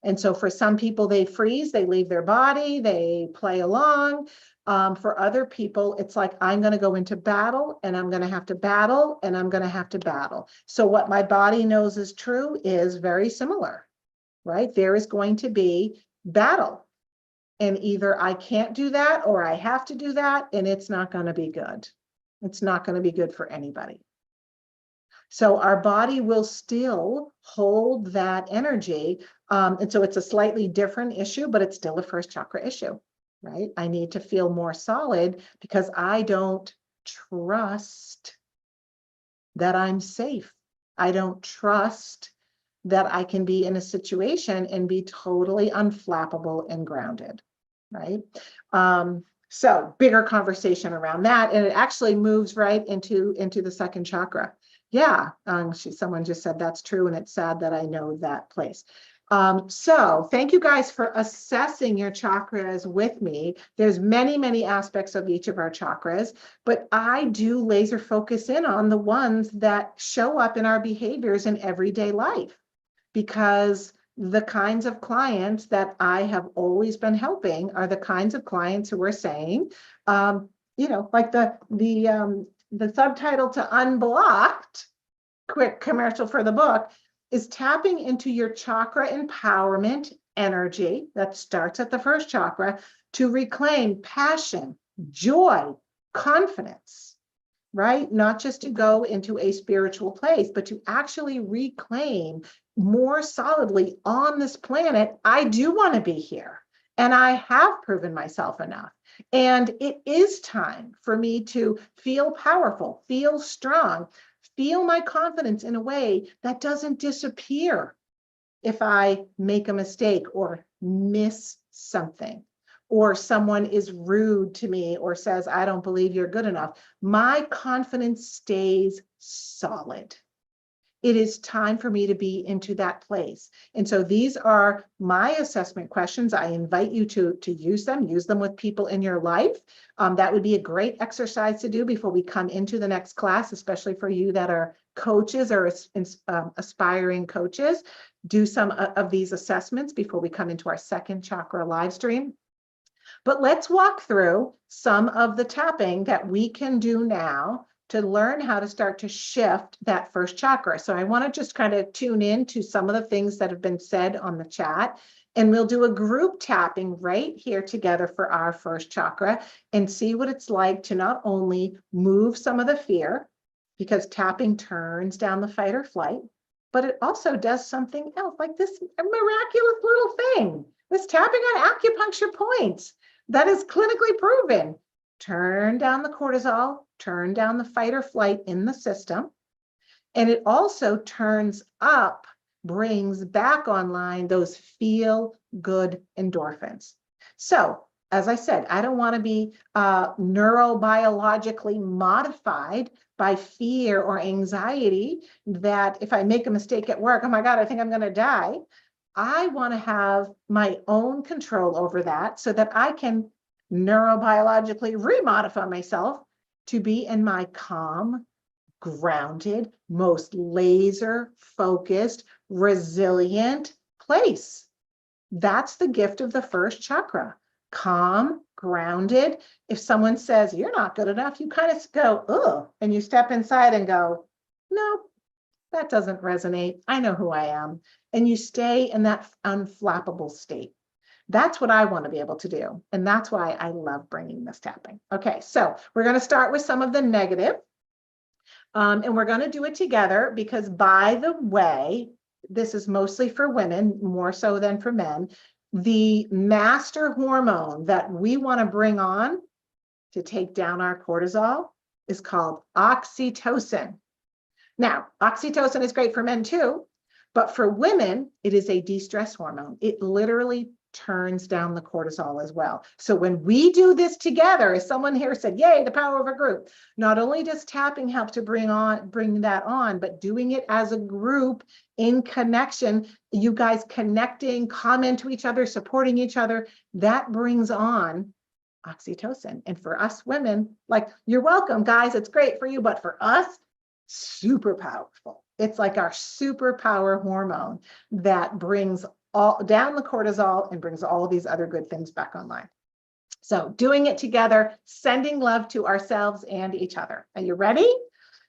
And so for some people, they freeze, they leave their body, they play along. For other people, it's like, I'm going to go into battle, and I'm going to have to battle, and I'm going to have to battle. So what my body knows is true is very similar, right? There is going to be battle. And either I can't do that or I have to do that, and it's not going to be good. It's not going to be good for anybody. So our body will still hold that energy. And so it's a slightly different issue, but it's still a first chakra issue, right? I need to feel more solid because I don't trust that I'm safe. I don't trust that I can be in a situation and be totally unflappable and grounded, right? So bigger conversation around that, and it actually moves right into the second chakra. Yeah, someone just said that's true, and it's sad that I know that place. So thank you guys for assessing your chakras with me. There's many, many aspects of each of our chakras, but I do laser focus in on the ones that show up in our behaviors in everyday life, because the kinds of clients that I have always been helping are the kinds of clients who are saying, like the subtitle to Unblocked, quick commercial for the book, is tapping into your chakra empowerment energy that starts at the first chakra to reclaim passion, joy, confidence, right? Not just to go into a spiritual place, but to actually reclaim more solidly on this planet. I do want to be here, and I have proven myself enough. And it is time for me to feel powerful, feel strong, feel my confidence in a way that doesn't disappear if I make a mistake or miss something, or someone is rude to me or says, I don't believe you're good enough. My confidence stays solid. It is time for me to be into that place. And so these are my assessment questions. I invite you to use them with people in your life. That would be a great exercise to do before we come into the next class, especially for you that are coaches or aspiring coaches. Do some of these assessments before we come into our second chakra live stream. But let's walk through some of the tapping that we can do now to learn how to start to shift that first chakra. So I want to just kind of tune in to some of the things that have been said on the chat, and we'll do a group tapping right here together for our first chakra and see what it's like to not only move some of the fear, because tapping turns down the fight or flight, but it also does something else, like this miraculous little thing, this tapping on acupuncture points that is clinically proven. Turn down the cortisol, turn down the fight or flight in the system. And it also turns up, brings back online those feel good endorphins. So, as I said, I don't want to be neurobiologically modified by fear or anxiety that if I make a mistake at work, oh my God, I think I'm going to die. I want to have my own control over that so that I can neurobiologically remodify myself to be in my calm, grounded, most laser focused, resilient place. That's the gift of the first chakra. Calm, grounded. If someone says you're not good enough, you kind of go, oh, and you step inside and go, no, that doesn't resonate. I know who I am. And you stay in that unflappable state. That's what I want to be able to do. And that's why I love bringing this tapping. Okay, so we're going to start with some of the negative. And we're going to do it together because, by the way, this is mostly for women, more so than for men. The master hormone that we want to bring on to take down our cortisol is called oxytocin. Now, oxytocin is great for men too, but for women, it is a de-stress hormone. It literally turns down the cortisol as well. So when we do this together, as someone here said, yay, the power of a group, not only does tapping help to bring that on, but doing it as a group in connection, you guys connecting, comment to each other, supporting each other, that brings on oxytocin. And for us women, like, you're welcome, guys, it's great for you, but for us, super powerful. It's like our superpower hormone that brings all down the cortisol and brings all of these other good things back online. So doing it together, sending love to ourselves and each other. Are you ready?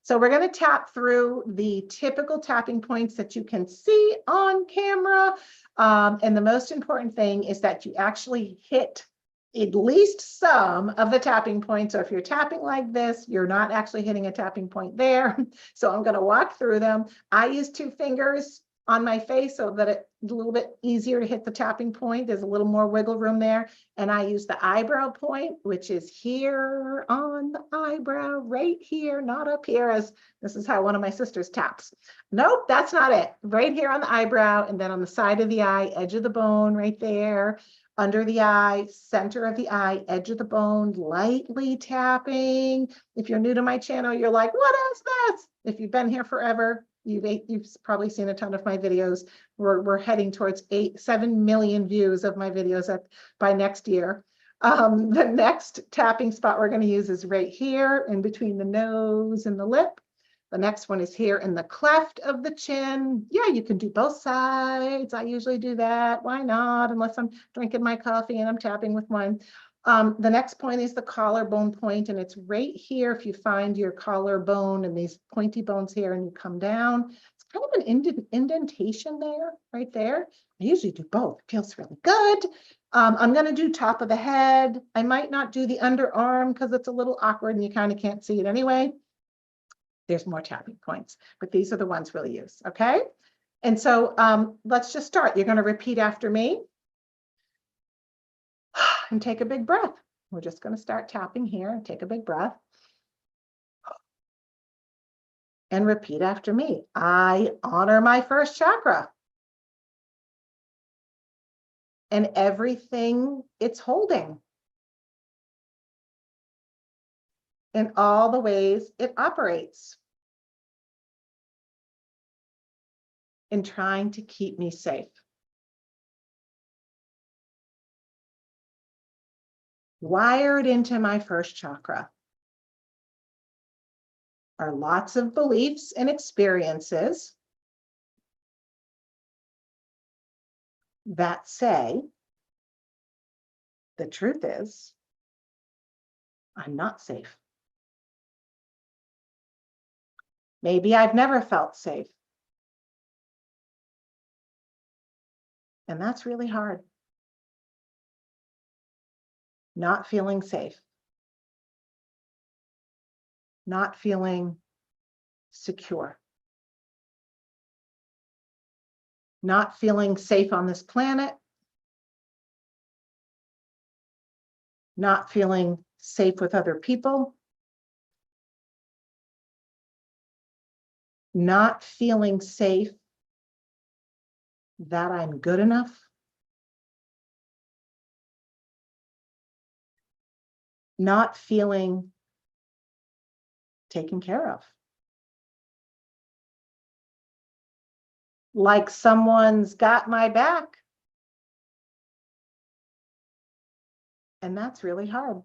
So we're going to tap through the typical tapping points that you can see on camera. And the most important thing is that you actually hit at least some of the tapping points. So if you're tapping like this, you're not actually hitting a tapping point there. So I'm going to walk through them. I use 2 fingers on my face so that it's a little bit easier to hit the tapping point. There's a little more wiggle room there. And I use the eyebrow point, which is here on the eyebrow, right here, not up here, as this is how one of my sisters taps. Nope, that's not it. Right here on the eyebrow, and then on the side of the eye, edge of the bone right there, under the eye, center of the eye, edge of the bone, lightly tapping. If you're new to my channel, you're like, what is this? If you've been here forever, you've probably seen a ton of my videos. We're heading towards 7 million views of my videos by next year. The next tapping spot we're going to use is right here in between the nose and the lip. The next one is here in the cleft of the chin. Yeah, you can do both sides. I usually do that. Why not? Unless I'm drinking my coffee and I'm tapping with one. The next point is the collarbone point, and it's right here. If you find your collarbone and these pointy bones here and you come down, it's kind of an indentation there, right there. I usually do both. It feels really good. I'm going to do top of the head. I might not do the underarm because it's a little awkward and you kind of can't see it anyway. There's more tapping points, but these are the ones we'll use, okay? And so let's just start. You're going to repeat after me and take a big breath. We're just going to start tapping here and take a big breath. And repeat after me. I honor my first chakra and everything it's holding in all the ways it operates in trying to keep me safe. Wired into my first chakra are lots of beliefs and experiences that say, the truth is, I'm not safe. Maybe I've never felt safe. And that's really hard. Not feeling safe. Not feeling secure. Not feeling safe on this planet. Not feeling safe with other people. Not feeling safe that I'm good enough. Not feeling taken care of. Like someone's got my back. And that's really hard.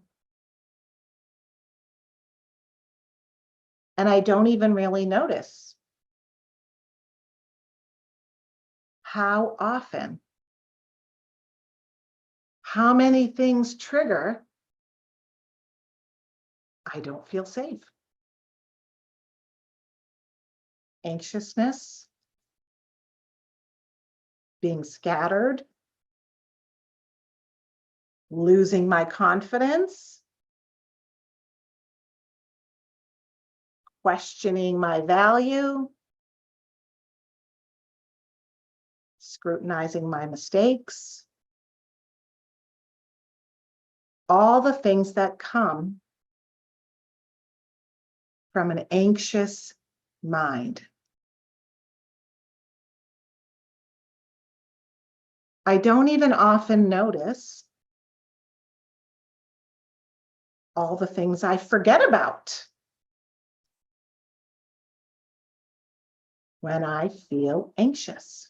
And I don't even really notice how often, how many things trigger I don't feel safe. Anxiousness, being scattered, losing my confidence, questioning my value, scrutinizing my mistakes, all the things that come from an anxious mind. I don't even often notice all the things I forget about when I feel anxious.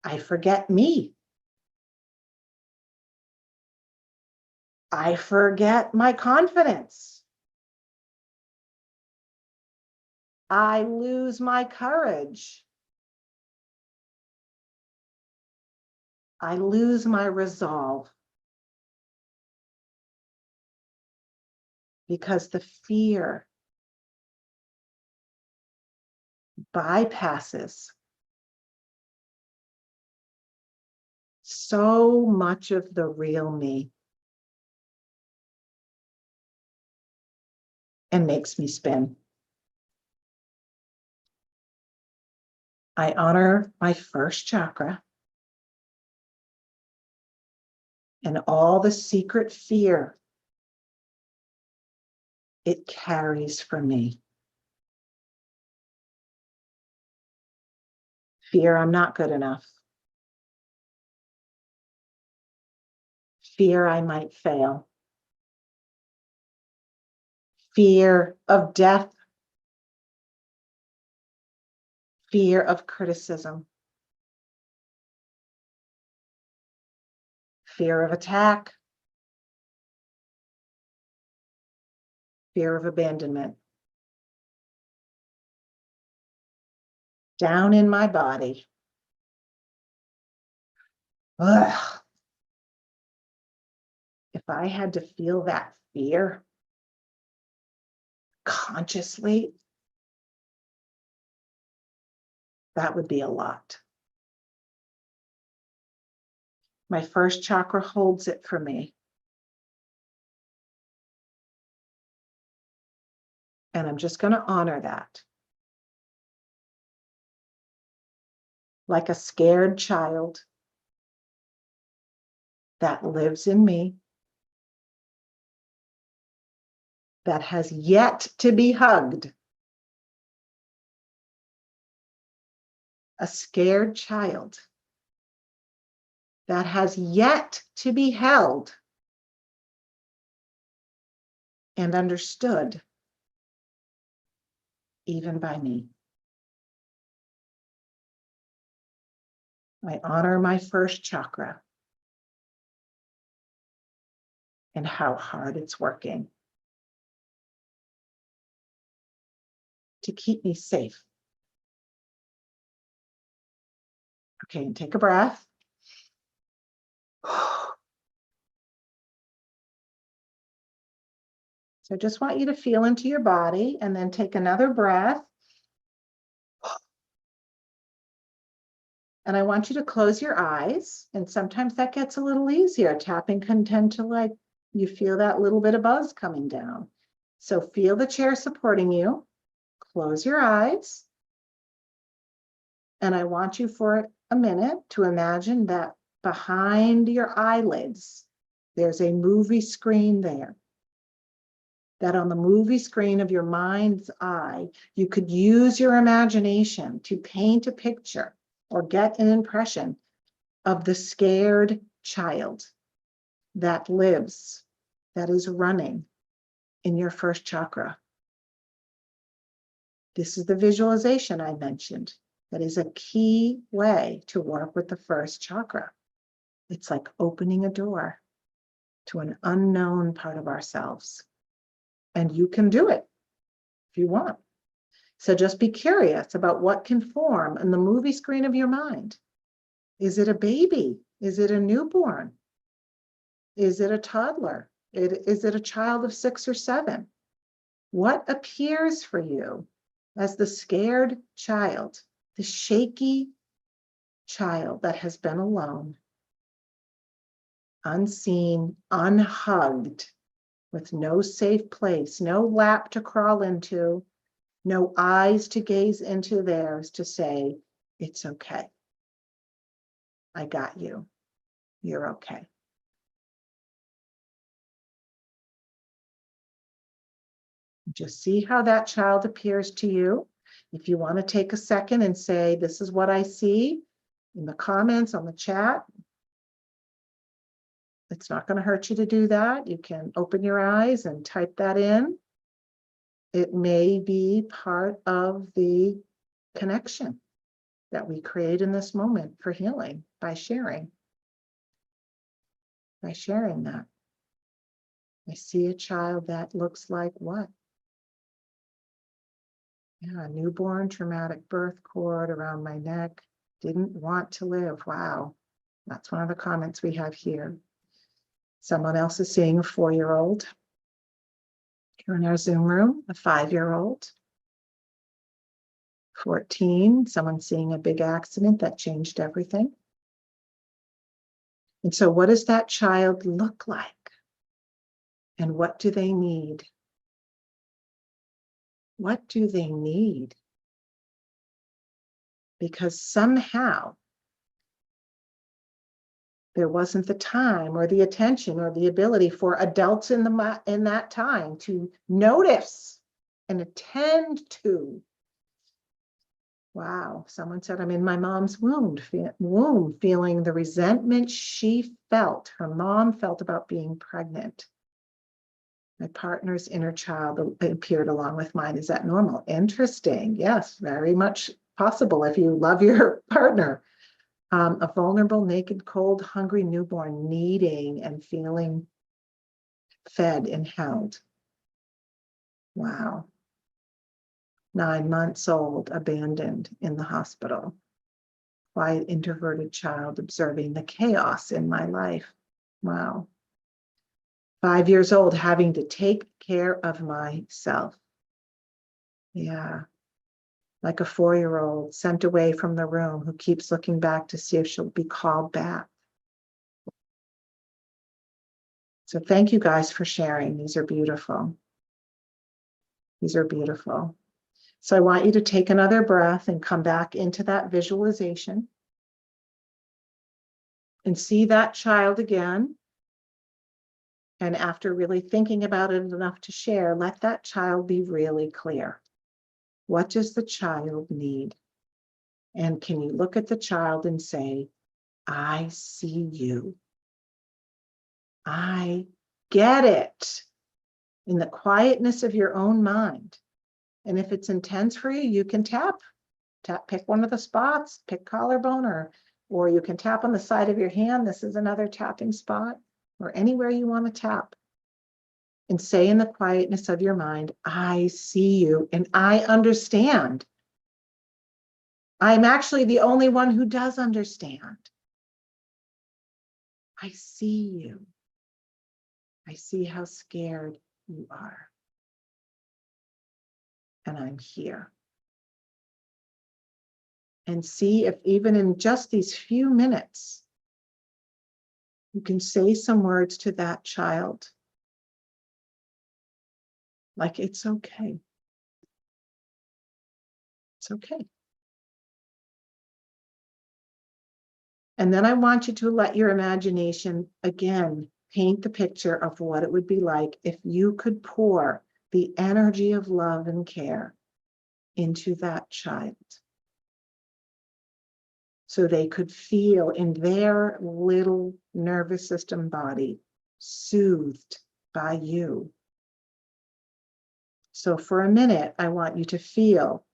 I forget me. I forget my confidence. I lose my courage. I lose my resolve because the fear bypasses so much of the real me and makes me spin. I honor my first chakra and all the secret fear it carries for me. Fear I'm not good enough. Fear I might fail. Fear of death. Fear of criticism. Fear of attack. Fear of abandonment. Down in my body. Ugh, if I had to feel that fear consciously, that would be a lot. My first chakra holds it for me. And I'm just going to honor that. Like a scared child that lives in me, that has yet to be hugged. A scared child that has yet to be held and understood, even by me. I honor my first chakra and how hard it's working to keep me safe. Okay, and take a breath. So I just want you to feel into your body and then take another breath. And I want you to close your eyes. And sometimes that gets a little easier. Tapping can tend to you feel that little bit of buzz coming down. So feel the chair supporting you. Close your eyes. And I want you for a minute to imagine that behind your eyelids, there's a movie screen there. That on the movie screen of your mind's eye, you could use your imagination to paint a picture or get an impression of the scared child that lives, that is running in your first chakra. This is the visualization I mentioned. That is a key way to work with the first chakra. It's like opening a door to an unknown part of ourselves. And you can do it if you want. So just be curious about what can form in the movie screen of your mind. Is it a baby? Is it a newborn? Is it a toddler? Is it a child of 6 or 7? What appears for you as the scared child, the shaky child that has been alone, unseen, unhugged, with no safe place, no lap to crawl into, no eyes to gaze into theirs to say, it's okay. I got you. You're okay. Just see how that child appears to you. If you want to take a second and say, this is what I see in the comments on the chat, it's not going to hurt you to do that. You can open your eyes and type that in. It may be part of the connection that we create in this moment for healing by sharing. By sharing that. I see a child that looks like what? Yeah, newborn, traumatic birth cord around my neck, didn't want to live. Wow, that's one of the comments we have here. Someone else is seeing a 4-year-old. Here in our Zoom room, a 5-year-old. 14, someone seeing a big accident that changed everything. And so what does that child look like? And what do they need? What do they need? Because somehow there wasn't the time or the attention or the ability for adults in that time to notice and attend to. Wow, someone said, I'm in my mom's womb feeling the resentment she felt, her mom felt about being pregnant. My partner's inner child appeared along with mine. Is that normal? Interesting. Yes, very much possible if you love your partner. A vulnerable, naked, cold, hungry newborn needing and feeling fed and held. Wow. 9 months old, abandoned in the hospital. Quiet, introverted child observing the chaos in my life. Wow. 5 years old, having to take care of myself. Yeah. Like a 4-year-old sent away from the room who keeps looking back to see if she'll be called back. So thank you guys for sharing. These are beautiful. These are beautiful. So I want you to take another breath and come back into that visualization and see that child again. And after really thinking about it enough to share, let that child be really clear. What does the child need? And can you look at the child and say, I see you. I get it, in the quietness of your own mind. And if it's intense for you, you can tap, pick one of the spots, pick collarbone, or you can tap on the side of your hand. This is another tapping spot, or anywhere you want to tap. And say in the quietness of your mind, I see you and I understand. I'm actually the only one who does understand. I see you. I see how scared you are. And I'm here. And see if even in just these few minutes, you can say some words to that child. Like, it's okay. It's okay. And then I want you to let your imagination, again, paint the picture of what it would be like if you could pour the energy of love and care into that child. So they could feel in their little nervous system body soothed by you. So for a minute, I want you to feel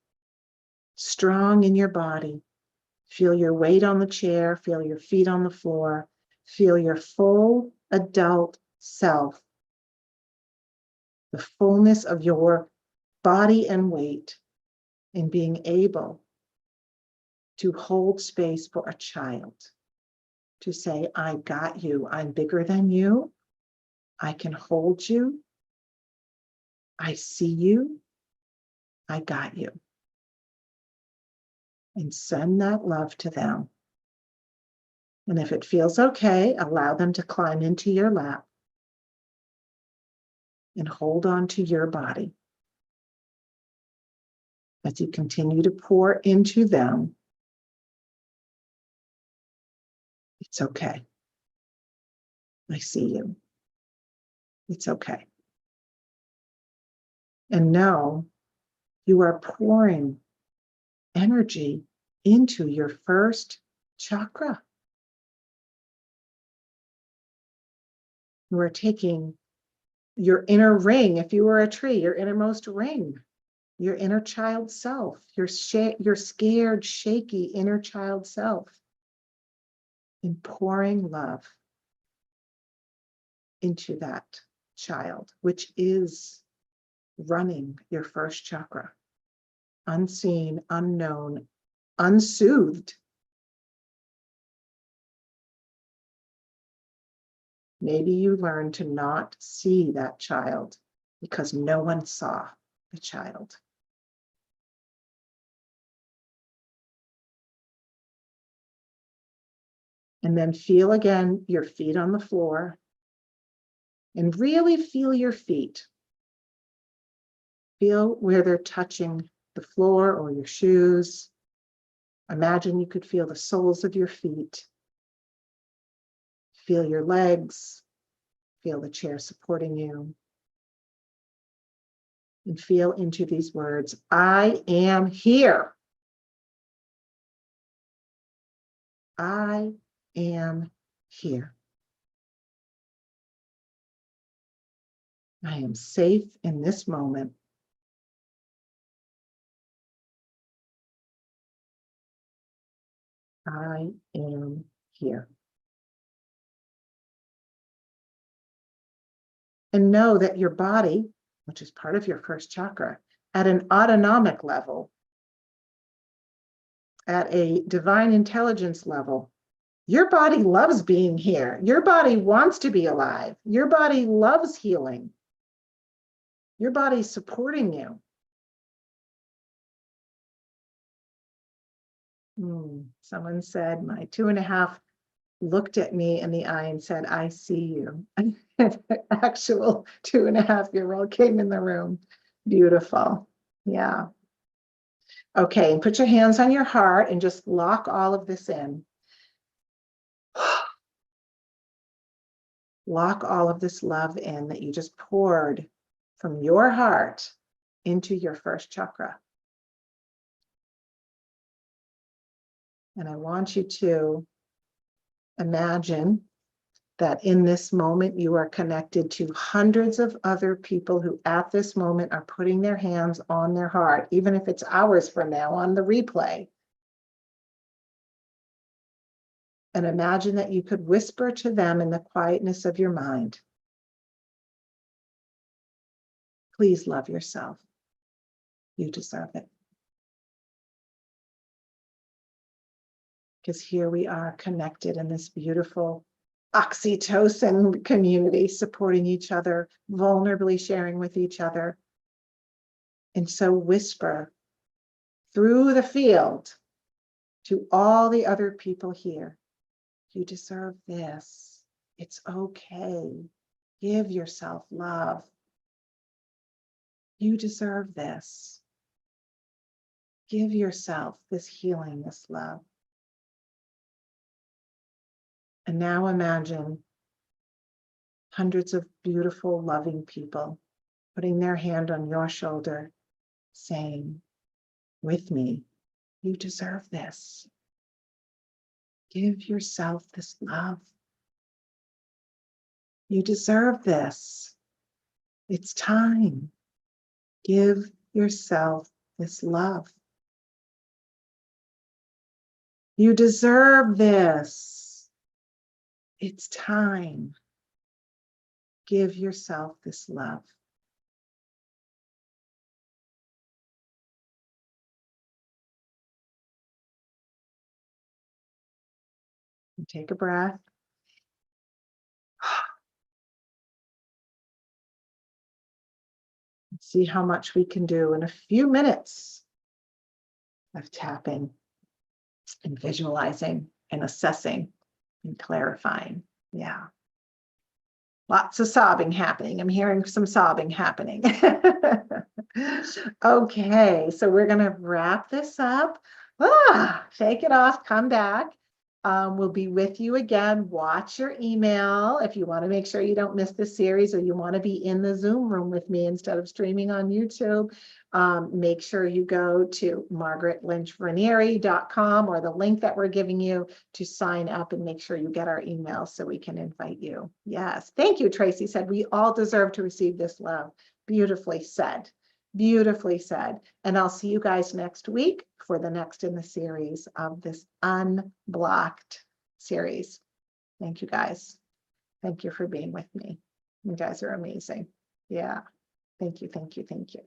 strong in your body. Feel your weight on the chair, feel your feet on the floor, feel your full adult self, the fullness of your body and weight in being able to hold space for a child, to say, I got you, I'm bigger than you, I can hold you, I see you, I got you. And send that love to them. And if it feels okay, allow them to climb into your lap and hold on to your body as you continue to pour into them. It's okay. I see you. It's okay. And know you are pouring energy into your first chakra. You are taking your inner ring, if you were a tree, your innermost ring, your inner child self, your scared, shaky inner child self, and pouring love into that child, which is running your first chakra, unseen, unknown, unsoothed. Maybe you learned to not see that child because no one saw the child. And then feel again your feet on the floor and really feel your feet. Feel where they're touching the floor or your shoes. Imagine you could feel the soles of your feet. Feel your legs. Feel the chair supporting you. And feel into these words, I am here. I am here. I am safe in this moment. I am here. And know that your body, which is part of your first chakra, at an autonomic level, at a divine intelligence level, Your body loves being here. Your body wants to be alive. Your body loves healing. Your body's supporting you. Someone said, my 2.5 looked at me in the eye and said, I see you. An actual 2.5-year-old came in the room. Beautiful. Yeah. Okay, and put your hands on your heart and just lock all of this in. Lock all of this love in that you just poured from your heart into your first chakra. And I want you to imagine that in this moment, you are connected to hundreds of other people who at this moment are putting their hands on their heart, even if it's hours from now on the replay. And imagine that you could whisper to them in the quietness of your mind, please love yourself. You deserve it. Because here we are connected in this beautiful oxytocin community, supporting each other, vulnerably sharing with each other. And so whisper through the field to all the other people here, you deserve this. It's okay. Give yourself love. You deserve this. Give yourself this healing, this love. And now imagine hundreds of beautiful, loving people putting their hand on your shoulder, saying, with me, you deserve this. Give yourself this love. You deserve this. It's time. Give yourself this love. You deserve this. It's time. Give yourself this love. And take a breath. See how much we can do in a few minutes of tapping and visualizing and assessing and clarifying. Yeah. Lots of sobbing happening. I'm hearing some sobbing happening. Okay, so we're going to wrap this up. Shake it off, come back. We'll be with you again. Watch your email if you want to make sure you don't miss the series, or you want to be in the Zoom room with me instead of streaming on YouTube. Make sure you go to margaretlynchraneri.com or the link that we're giving you to sign up, and make sure you get our email so we can invite you. Yes. Thank you. Tracy said, we all deserve to receive this love. Beautifully said. Beautifully said. And I'll see you guys next week for the next in the series of this Unblocked series. Thank you guys. Thank you for being with me. You guys are amazing. Yeah. Thank you. Thank you. Thank you.